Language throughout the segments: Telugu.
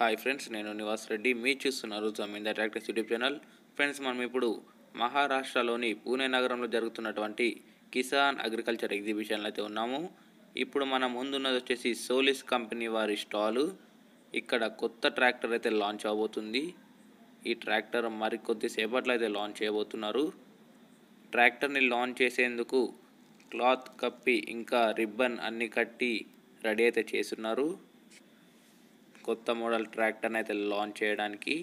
హాయ్ ఫ్రెండ్స్, నేను నివాస్ రెడ్డి. మీరు చూస్తున్నారు జమీందార్ ట్రాక్టర్స్ యూట్యూబ్ ఛానల్. ఫ్రెండ్స్, మనం ఇప్పుడు మహారాష్ట్రలోని పూణే నగరంలో జరుగుతున్నటువంటి కిసాన్ అగ్రికల్చర్ ఎగ్జిబిషన్లో అయితే ఉన్నాము. ఇప్పుడు మన ముందున్నది వచ్చేసి సోలిస్ కంపెనీ వారి స్టాలు. ఇక్కడ కొత్త ట్రాక్టర్ అయితే లాంచ్ అవబోతుంది. ఈ ట్రాక్టర్ మరి కొద్దిసేపట్లో అయితే లాంచ్ చేయబోతున్నారు. ట్రాక్టర్ని లాంచ్ చేసేందుకు క్లాత్ కప్పి ఇంకా రిబ్బన్ అన్ని కట్టి రెడీ అయితే చేస్తున్నారు. కొత్త మోడల్ ట్రాక్టర్ని అయితే లాంచ్ చేయడానికి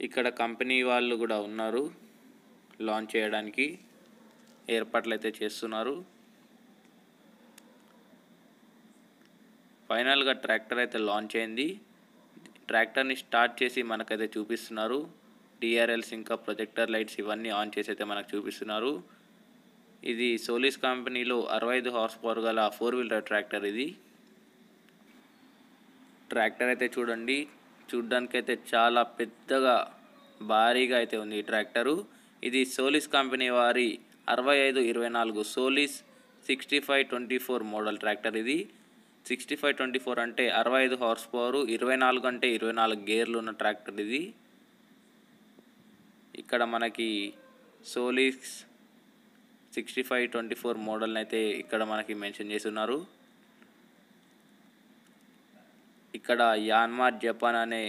ఇక్కడ కంపెనీ వాళ్ళు కూడా ఉన్నారు. లాంచ్ చేయడానికి ఏర్పాట్లు అయితే చేస్తున్నారు. ఫైనల్గా ట్రాక్టర్ అయితే లాంచ్ అయింది. ట్రాక్టర్ని స్టార్ట్ చేసి మనకైతే చూపిస్తున్నారు. డిఆర్ఎల్స్ ఇంకా ప్రొజెక్టర్ లైట్స్ ఇవన్నీ ఆన్ చేసి అయితే మనకు చూపిస్తున్నారు. ఇది సోలిస్ కంపెనీలో 65 హార్స్ పవర్ గల 4 వీలర్ ట్రాక్టర్. ఇది ట్రాక్టర్ అయితే చూడడానికి అయితే చాలా పెద్దగా భారీగా అయితే ఉంది ఈ ట్రాక్టరు. ఇది సోలిస్ కంపెనీ వారి 6524 సోలిస్ 6524 మోడల్ ట్రాక్టర్. ఇది 6524 అంటే 65 హార్స్ పవర్, 24 అంటే 24 గేర్లు ఉన్న ట్రాక్టర్ ఇది. ఇక్కడ మనకి సోలిస్ 6524 మోడల్ని అయితే ఇక్కడ మనకి మెన్షన్ చేసి ఉన్నారు. ఇక్కడ యాన్మార్ జపాన్ అనే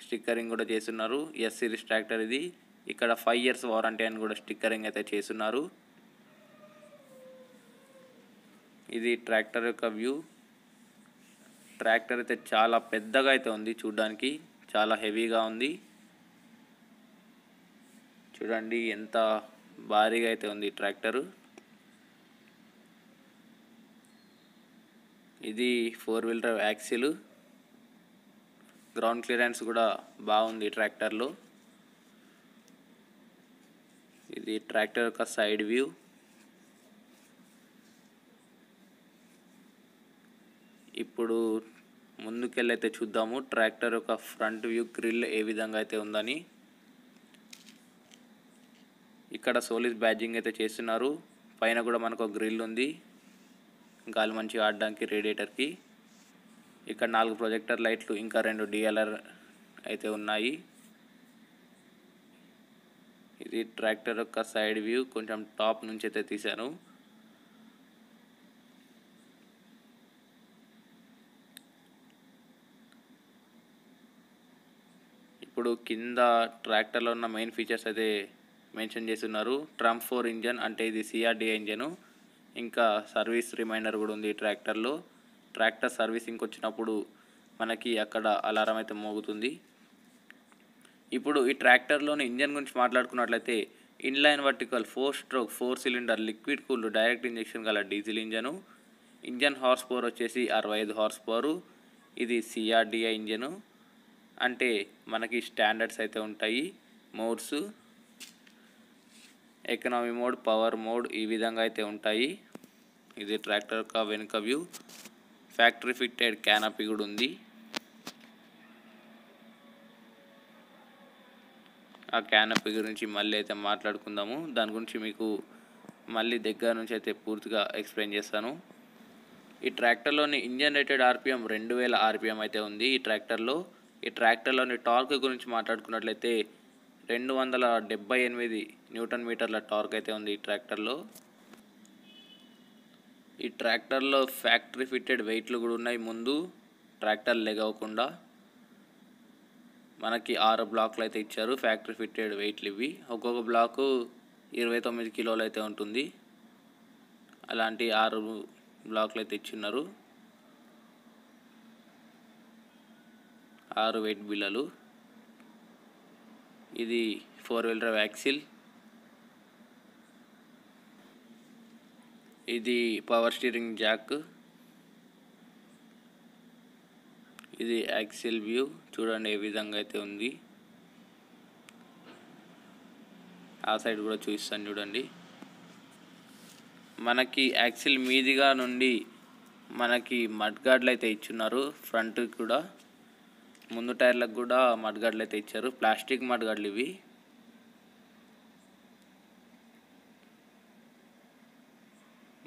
స్టిక్కరింగ్ కూడా చేస్తున్నారు. ఎస్ సిరీస్ ట్రాక్టర్ ఇది. ఇక్కడ 5 years వారంటీ అని కూడా స్టిక్కరింగ్ అయితే చేస్తున్నారు. ఇది ట్రాక్టర్ యొక్క వ్యూ. ట్రాక్టర్ అయితే చాలా పెద్దగా అయితే ఉంది, చూడడానికి చాలా హెవీగా ఉంది. చూడండి ఎంత భారీగా అయితే ఉంది ట్రాక్టరు. ఇది 4 వీలర్ యాక్సిల్. గ్రౌండ్ క్లియరెన్స్ కూడా బాగుంది ట్రాక్టర్లో. ఇది ట్రాక్టర్ యొక్క సైడ్ వ్యూ. ఇప్పుడు ముందుకెళ్ళైతే చూద్దాము ట్రాక్టర్ యొక్క ఫ్రంట్ వ్యూ, గ్రిల్ ఏ విధంగా అయితే ఉందని. ఇక్కడ సోలిస్ బ్యాడ్జింగ్ అయితే చేస్తున్నారు. పైన కూడా మనకు ఒక గ్రిల్ ఉంది, గాలి మంచిగా ఆడడానికి రేడియేటర్కి. ఇక్కడ 4 ప్రొజెక్టర్ లైట్లు ఇంకా 2 డిఎల్ఆర్ అయితే ఉన్నాయి. ఇది ట్రాక్టర్ యొక్క సైడ్ వ్యూ, కొంచెం టాప్ నుంచి అయితే తీశాను. ఇప్పుడు కింద ట్రాక్టర్లో ఉన్న మెయిన్ ఫీచర్స్ అయితే మెన్షన్ చేస్తున్నారు. ట్రంప్ 4 ఇంజన్ అంటే ఇది సిఆర్డిఐ ఇంజను. ఇంకా సర్వీస్ రిమైండర్ కూడా ఉంది ట్రాక్టర్లో. ట్రాక్టర్ సర్వీసింగ్కి వచ్చినప్పుడు మనకి అక్కడ అలారం అయితే మోగుతుంది. ఇప్పుడు ఈ ట్రాక్టర్లోని ఇంజన్ గురించి మాట్లాడుకున్నట్లయితే inline vertical 4 stroke 4 cylinder liquid cooled direct injection గల diesel engine. Engine horse power వచ్చేసి 65 హార్స్ పవర్. ఇది సిఆర్డిఐ ఇంజను. అంటే మనకి స్టాండర్డ్స్ అయితే ఉంటాయి. Modes economy mode, power mode ఈ విధంగా అయితే ఉంటాయి. ఇది ట్రాక్టర్ యొక్క వెనుక వ్యూ. ఫ్యాక్టరీ ఫిట్టెడ్ క్యానపీ కూడా ఉంది. ఆ క్యానపీ గురించి మళ్ళీ అయితే మాట్లాడుకుందాము. దాని గురించి మీకు మళ్ళీ దగ్గర నుంచి అయితే పూర్తిగా ఎక్స్ప్లెయిన్ చేస్తాను. ఈ ట్రాక్టర్లోని ఇంజన్ రేటెడ్ ఆర్పిఎం 2000 ఆర్పిఎం అయితే ఉంది ఈ ట్రాక్టర్లో. ఈ ట్రాక్టర్లోని టార్క్ గురించి మాట్లాడుకున్నట్లయితే 278 న్యూటన్ మీటర్ల టార్క్ అయితే ఉంది ఈ ట్రాక్టర్లో. ఈ ట్రాక్టర్లో ఫ్యాక్టరీ ఫిట్టెడ్ వెయిట్లు కూడా ఉన్నాయి. ముందు ట్రాక్టర్ లెగ్ అవ్వకుండా మనకి 6 బ్లాక్లు అయితే ఇచ్చారు. ఫ్యాక్టరీ ఫిట్టెడ్ వెయిట్లు ఇవి. ఒక్కొక్క బ్లాకు 29 కిలోలు అయితే ఉంటుంది. అలాంటి 6 బ్లాక్లు అయితే ఇచ్చిన్నారు. 6 వెయిట్ బిల్లలు. ఇది 4 వీలర్ యాక్సిల్. ఇది పవర్ స్టీరింగ్ జాక్. ఇది యాక్సిల్ వ్యూ. చూడండి ఏ విధంగా అయితే ఉంది. ఆ సైడ్ కూడా చూపిస్తాను చూడండి. మనకి యాక్సిల్ మీదిగా నుండి మనకి మడ్గార్డ్లు అయితే ఇచ్చున్నారు. ఫ్రంట్ కూడా, ముందు టైర్లకు కూడా మడ్గార్డ్లు అయితే ఇచ్చారు. ప్లాస్టిక్ మడ్గార్డ్లు ఇవి.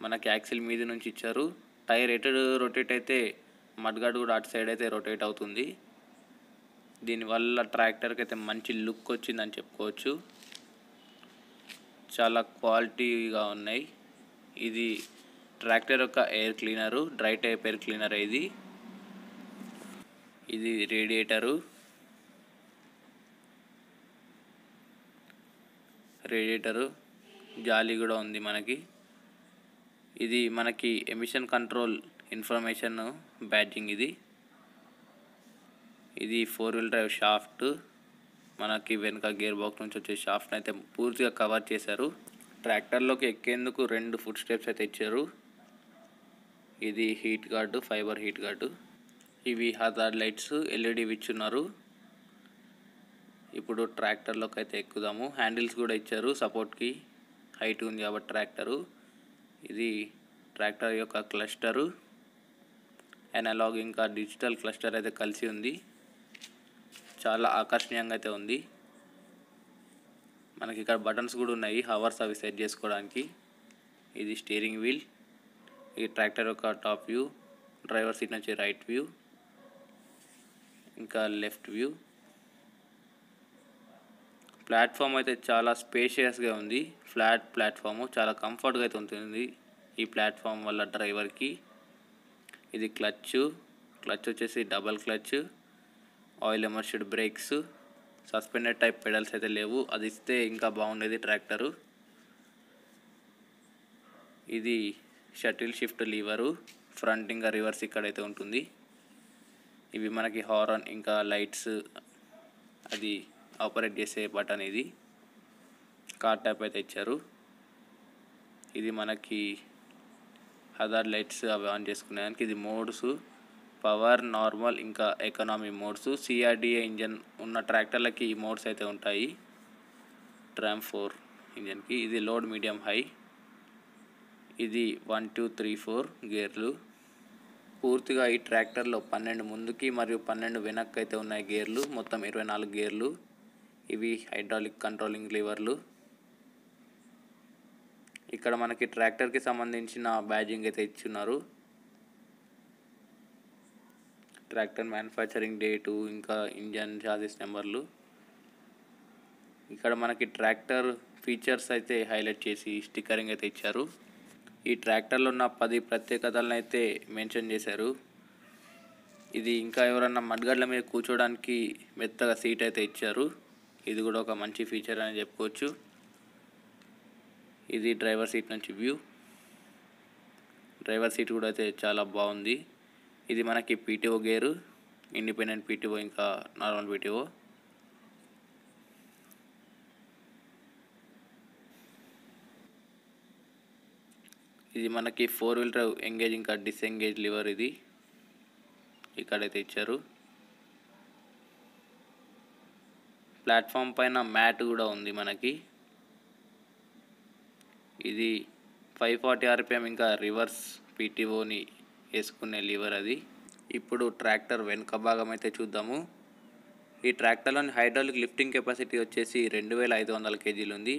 మనకి యాక్సిల్ మీద నుంచి ఇచ్చారు. టైర్ ఎటు రొటేట్ అయితే మడ్గార్డ్ కూడా అటు సైడ్ అయితే రొటేట్ అవుతుంది. దీనివల్ల ట్రాక్టర్కి అయితే మంచి లుక్ వచ్చిందని చెప్పుకోవచ్చు. చాలా క్వాలిటీగా ఉన్నాయి. ఇది ట్రాక్టర్ యొక్క air cleaner, dry type air cleaner. ఇది రేడియేటరు జాలి కూడా ఉంది మనకి. ఇది మనకి ఎమిషన్ కంట్రోల్ ఇన్ఫర్మేషన్ బ్యాడ్జింగ్. ఇది 4-wheel డ్రైవ్ షాఫ్ట్. మనకి వెనుక గేర్ బాక్స్ నుంచి వచ్చే షాఫ్ట్ని అయితే పూర్తిగా కవర్ చేశారు. ట్రాక్టర్లోకి ఎక్కేందుకు 2 ఫుట్ స్టెప్స్ అయితే ఇచ్చారు. ఇది heat guard, fibre heat guard. ఇవి హజార్డ్ లైట్స్ ఎల్ఈడి ఇచ్చున్నారు. ఇప్పుడు ట్రాక్టర్లోకి అయితే ఎక్కుదాము. హ్యాండిల్స్ కూడా ఇచ్చారు సపోర్ట్కి, హైట్ ఉంది కాబట్టి ట్రాక్టరు. ఇది ట్రాక్టర్ యొక్క క్లస్టరు, అనలాగ్ ఇంకా డిజిటల్ క్లస్టర్ అయితే కలిసి ఉంది. చాలా ఆకర్షణీయంగా అయితే ఉంది. మనకి ఇక్కడ బటన్స్ కూడా ఉన్నాయి హవర్స్ అవి సెట్ చేసుకోవడానికి. ఇది స్టీరింగ్ వీల్. ఈ ట్రాక్టర్ యొక్క టాప్ వ్యూ, డ్రైవర్ సీట్ నుంచి రైట్ వ్యూ ఇంకా లెఫ్ట్ వ్యూ. ప్లాట్ఫామ్ అయితే చాలా స్పేషియస్గా ఉంది. ఫ్లాట్ ప్లాట్ఫాము, చాలా కంఫర్ట్గా అయితే ఉంటుంది ఈ ప్లాట్ఫామ్ వల్ల డ్రైవర్కి. ఇది క్లచ్ వచ్చేసి double clutch, oil immersed brakes, suspended type pedals అయితే లేవు. అది ఇస్తే ఇంకా బాగుండేది ట్రాక్టరు. ఇది షటిల్ షిఫ్ట్ లీవరు, ఫ్రంట్ ఇంకా రివర్స్ ఇక్కడైతే ఉంటుంది. ఇవి మనకి హారన్ ఇంకా లైట్స్ అది ఆపరేట్ చేసే బటన్. ఇది కార్ టైప్ అయితే ఇచ్చారు. ఇది మనకి హజార్డ్ లైట్స్ అవి ఆన్ చేసుకునేదానికి. ఇది మోడ్స్ పవర్, నార్మల్ ఇంకా ఎకనామీ మోడ్స్. సిఆర్డిఏ ఇంజన్ ఉన్న ట్రాక్టర్లకి ఈ మోడ్స్ అయితే ఉంటాయి. ట్రామ్ 4 ఇంజన్కి. ఇది లోడ్, మీడియం, హై. ఇది 1 2 3 4 గేర్లు. పూర్తిగా ఈ ట్రాక్టర్లో 12 ముందుకి మరియు 12 వెనక్కి అయితే ఉన్నాయి గేర్లు. మొత్తం 24 గేర్లు. ఇవి హైడ్రాలిక్ కంట్రోలింగ్ లివర్లు. ఇక్కడ మనకి ట్రాక్టర్కి సంబంధించిన బ్యాడ్జింగ్ అయితే ఇచ్చున్నారు. ట్రాక్టర్ మ్యానుఫ్యాక్చరింగ్ డేటు ఇంకా ఇంజన్ చాసిస్ నెంబర్లు. ఇక్కడ మనకి ట్రాక్టర్ ఫీచర్స్ అయితే హైలైట్ చేసి స్టిక్కరింగ్ అయితే ఇచ్చారు. ఈ ట్రాక్టర్లో ఉన్న 10 ప్రత్యేకతలను అయితే మెన్షన్ చేశారు. ఇది ఇంకా ఎవరన్నా మడ్గడ్ల మీద కూర్చోడానికి మెత్తగా సీట్ అయితే ఇచ్చారు. ఇది కూడా ఒక మంచి ఫీచర్ అని చెప్పుకోవచ్చు. ఇది డ్రైవర్ సీట్ నుంచి వ్యూ. డ్రైవర్ సీట్ కూడా అయితే చాలా బాగుంది. ఇది మనకి పీటీఓ గేరు, ఇండిపెండెంట్ పీటీఓ ఇంకా నార్మల్ పీటీఓ. ఇది మనకి 4-wheel డ్రైవ్ ఎంగేజ్ ఇంకా డిసెంగేజ్ లివర్. ఇది ఇక్కడైతే ఇచ్చారు. ప్లాట్ఫామ్ పైన మ్యాట్ కూడా ఉంది మనకి. ఇది 540 RPM ఇంకా రివర్స్ పీటీఓని వేసుకునే లివర్ అది. ఇప్పుడు ట్రాక్టర్ వెనుక భాగం అయితే చూద్దాము. ఈ ట్రాక్టర్లోని హైడ్రాలిక్ లిఫ్టింగ్ కెపాసిటీ వచ్చేసి 2500 kg ఉంది.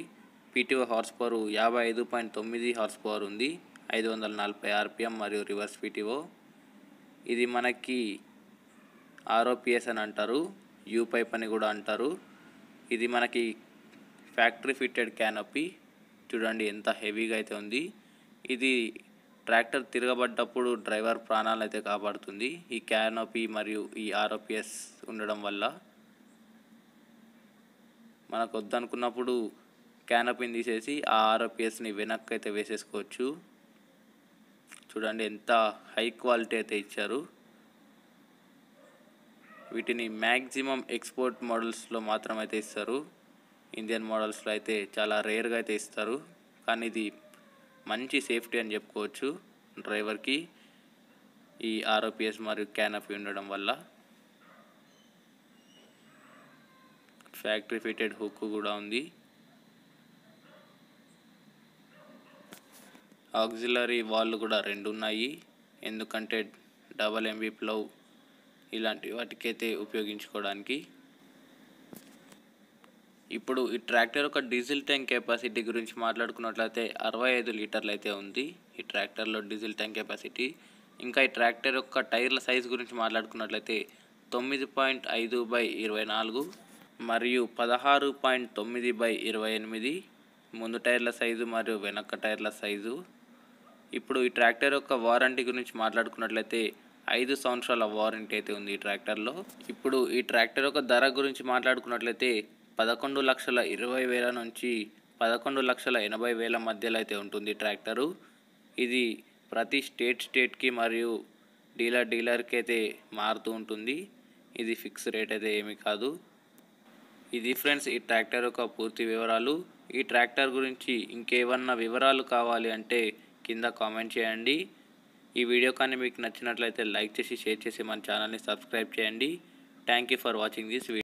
PTO horse power 55.9 horse power ఉంది. 540 RPM మరియు రివర్స్ పీటీఓ. ఇది మనకి ఆర్ఓపిఎస్ అని అంటారు, యూ పైప్ అని కూడా అంటారు. ఇది మనకి ఫ్యాక్టరీ ఫిట్టెడ్ క్యానోపీ. చూడండి ఎంత హెవీగా అయితే ఉంది. ఇది ట్రాక్టర్ తిరగబడ్డప్పుడు డ్రైవర్ ప్రాణాలు అయితే కాపాడుతుంది ఈ క్యానోపీ మరియు ఈ ఆర్ఓపిఎస్ ఉండడం వల్ల. మనకు వద్దనుకున్నప్పుడు క్యానోపీని తీసేసి ఆ ఆర్ఓపిఎస్ని వెనక్కి అయితే వేసేసుకోవచ్చు. చూడండి ఎంత హై క్వాలిటీ అయితే ఇచ్చారు. వీటిని మ్యాక్సిమం ఎక్స్పోర్ట్ మోడల్స్లో మాత్రమైతే ఇస్తారు. ఇండియన్ మోడల్స్లో అయితే చాలా రేర్గా అయితే ఇస్తారు. కానీ ఇది మంచి సేఫ్టీ అని చెప్పుకోవచ్చు డ్రైవర్కి, ఈ ఆర్ఓపిఎస్ మరియు క్యానోపీ ఉండడం వల్ల. ఫ్యాక్టరీ ఫిటెడ్ హుక్ కూడా ఉంది. ఆక్సిలరీ వాల్లు కూడా 2 ఉన్నాయి. ఎందుకంటే డబల్ ఎంబీ ప్లవ్ ఇలాంటి వాటికైతే ఉపయోగించుకోవడానికి. ఇప్పుడు ఈ ట్రాక్టర్ యొక్క డీజిల్ ట్యాంక్ కెపాసిటీ గురించి మాట్లాడుకున్నట్లయితే 65 లీటర్లు అయితే ఉంది ఈ ట్రాక్టర్లో డీజిల్ ట్యాంక్ కెపాసిటీ. ఇంకా ఈ ట్రాక్టర్ యొక్క టైర్ల సైజు గురించి మాట్లాడుకున్నట్లయితే 9.5/24 మరియు 16.9/28 ముందు టైర్ల సైజు మరియు వెనక టైర్ల సైజు. ఇప్పుడు ఈ ట్రాక్టర్ యొక్క వారంటీ గురించి మాట్లాడుకున్నట్లయితే 5 సంవత్సరాల వారంటీ అయితే ఉంది ఈ ట్రాక్టర్లో. ఇప్పుడు ఈ ట్రాక్టర్ యొక్క ధర గురించి మాట్లాడుకున్నట్లయితే 11,20,000 నుంచి 11,80,000 మధ్యలో అయితే ఉంటుంది ట్రాక్టరు. ఇది ప్రతి స్టేట్కి మరియు డీలర్కి అయితే మారుతూ ఉంటుంది. ఇది ఫిక్స్ రేట్ అయితే ఏమీ కాదు. ఇది ఫ్రెండ్స్ ఈ ట్రాక్టర్ యొక్క పూర్తి వివరాలు. ఈ ట్రాక్టర్ గురించి ఇంకేమన్నా వివరాలు కావాలి అంటే కింద కామెంట్ చేయండి. ఈ వీడియో కానీ మీకు నచ్చినట్లయితే లైక్ చేసి షేర్ చేసి మన ఛానల్ని సబ్స్క్రైబ్ చేయండి. Thank you for watching this video.